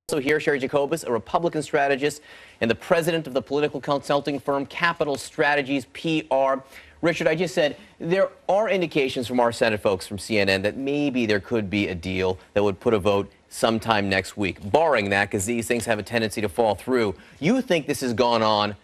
Also here, Cheri Jacobus, a Republican strategist and the president of the political consulting firm Capital Strategies, PR. Richard, I just said there are indications from our Senate folks from CNN that maybe there could be a deal that would put a vote sometime next week. Barring that, because these things have a tendency to fall through, you think this has gone on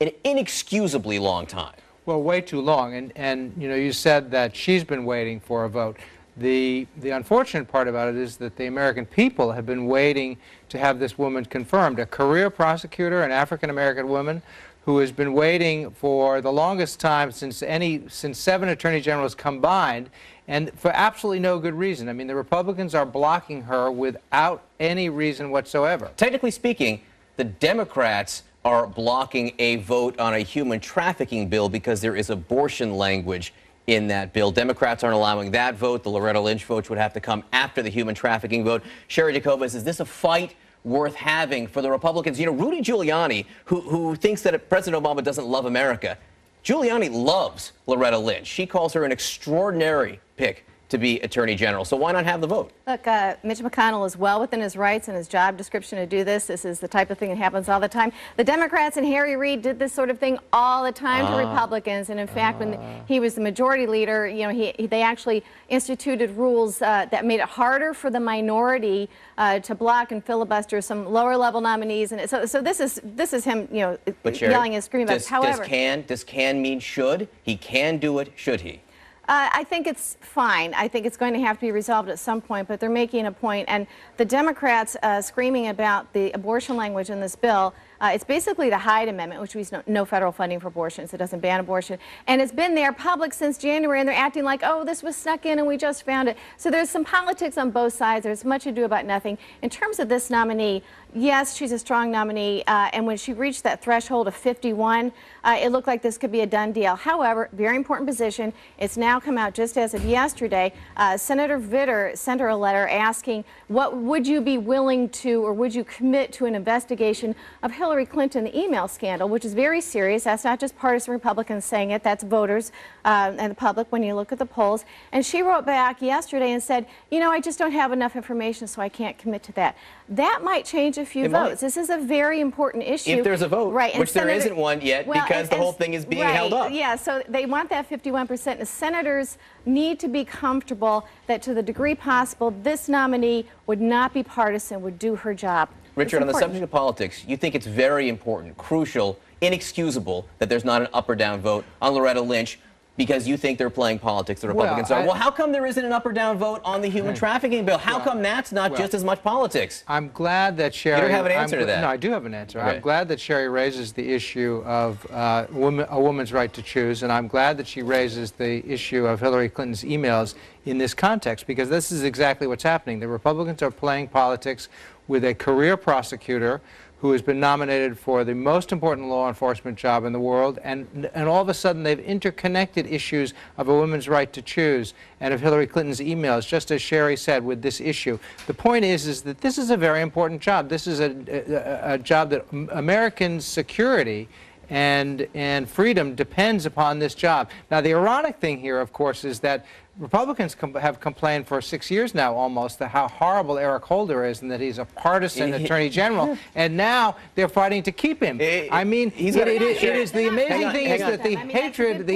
an inexcusably long time? Well, way too long. And you know, you said that she's been waiting for a vote. The unfortunate part about it is that the American people have been waiting to have this woman confirmed, a career prosecutor, an African-American woman who has been waiting for the longest time since 7 attorney generals combined, and for absolutely no good reason. I mean, the Republicans are blocking her without any reason whatsoever. Technically speaking, the Democrats are blocking a vote on a human trafficking bill because there is abortion language in that bill. Democrats aren't allowing that vote. The Loretta Lynch vote would have to come after the human trafficking vote. Cheri Jacobus, is this a fight worth having for the Republicans? You know, Rudy Giuliani, who thinks that President Obama doesn't love America, Giuliani loves Loretta Lynch. She calls her an extraordinary pick to be Attorney General. So why not have the vote? Look, Mitch McConnell is well within his rights and his job description to do this. This is the type of thing that happens all the time. The Democrats and Harry Reid did this sort of thing all the time to Republicans. And in fact, when he was the majority leader, you know, they actually instituted rules that made it harder for the minority to block and filibuster some lower level nominees. And so this is him, you know, yelling and screaming about it. However, does can mean should? He can do it, should he? I think it's fine. I think it's going to have to be resolved at some point, but they're making a point. And the Democrats screaming about the abortion language in this bill, it's basically the Hyde Amendment, which means no federal funding for abortions. It doesn't ban abortion. And it's been there public since January, and they're acting like, oh, this was snuck in and we just found it. So there's some politics on both sides. There's much ado about nothing. In terms of this nominee, yes, she's a strong nominee, and when she reached that threshold of 51, it looked like this could be a done deal. However, very important position. It's now come out just as of yesterday. Senator Vitter sent her a letter asking, what would you be willing to, or would you commit to an investigation of Hillary Clinton, the email scandal, which is very serious. That's not just partisan Republicans saying it. That's voters and the public when you look at the polls. And she wrote back yesterday and said, you know, I just don't have enough information, so I can't commit to that. That might change a few votes. This is a very important issue. If there's a vote, right, which there isn't one yet, because the whole thing is being held up. Yeah, so they want that 51%. The senators need to be comfortable that to the degree possible, this nominee would not be partisan, would do her job. Richard, on the subject of politics, you think it's very important, crucial, inexcusable that there's not an up or down vote on Loretta Lynch because you think they're playing politics, the Republicans are. Well, how come there isn't an up or down vote on the human trafficking bill? How come that's not just as much politics? I'm glad that Cheri... You don't have an answer to that. No, I do have an answer. Okay. I'm glad that Cheri raises the issue of a woman's right to choose, and I'm glad that she raises the issue of Hillary Clinton's emails in this context, because this is exactly what's happening. The Republicans are playing politics with a career prosecutor who has been nominated for the most important law enforcement job in the world, and all of a sudden they've interconnected issues of a woman's right to choose and of Hillary Clinton's emails, just as Cheri said, with this issue. The point is that this is a very important job. This is a job that Americans' security and freedom depends upon this job. Now, the ironic thing here, of course, is that Republicans have complained for 6 years now almost how horrible Eric Holder is and that he's a partisan attorney general, and now they're fighting to keep him. I mean, it is the amazing thing is that the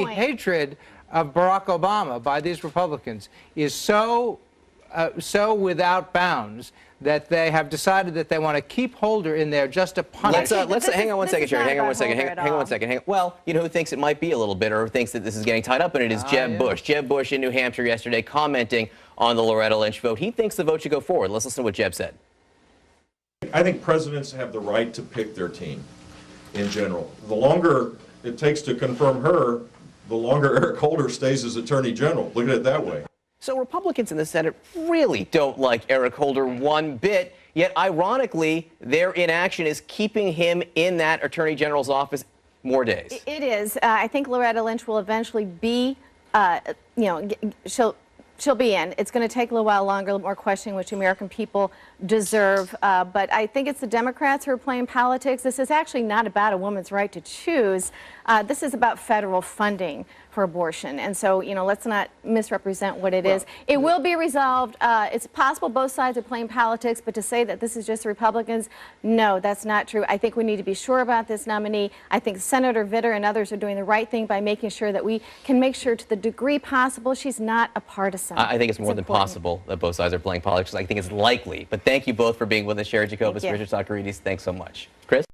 hatred of Barack Obama by these Republicans is so without bounds that they have decided that they want to keep Holder in there just to punish. Hang on one second, Cheri. Hang on one second. Well, you know who thinks it might be a little bit, or thinks that this is getting tied up in it, is Jeb Bush. Jeb Bush in New Hampshire yesterday commenting on the Loretta Lynch vote. He thinks the vote should go forward. Let's listen to what Jeb said. I think presidents have the right to pick their team in general. The longer it takes to confirm her, the longer Eric Holder stays as Attorney General. Look at it that way. So Republicans in the Senate really don't like Eric Holder one bit, yet ironically, their inaction is keeping him in that Attorney General's office more days. It is. I think Loretta Lynch will eventually be, you know, she'll be in. It's going to take a little while longer, a little more questioning, which American people deserve. But I think it's the Democrats who are playing politics. This is actually not about a woman's right to choose. This is about federal funding for for abortion. And so, you know, let's not misrepresent what it is. It will be resolved. It's possible both sides are playing politics, but to say that this is just the Republicans, no, that's not true. I think we need to be sure about this nominee. I think Senator Vitter and others are doing the right thing by making sure that we can make sure to the degree possible she's not a partisan. I think it's more than important. possible that both sides are playing politics. I think it's likely. But thank you both for being with us. Cheri Jacobus, Thank you. Richard Socarides, thanks so much. Chris?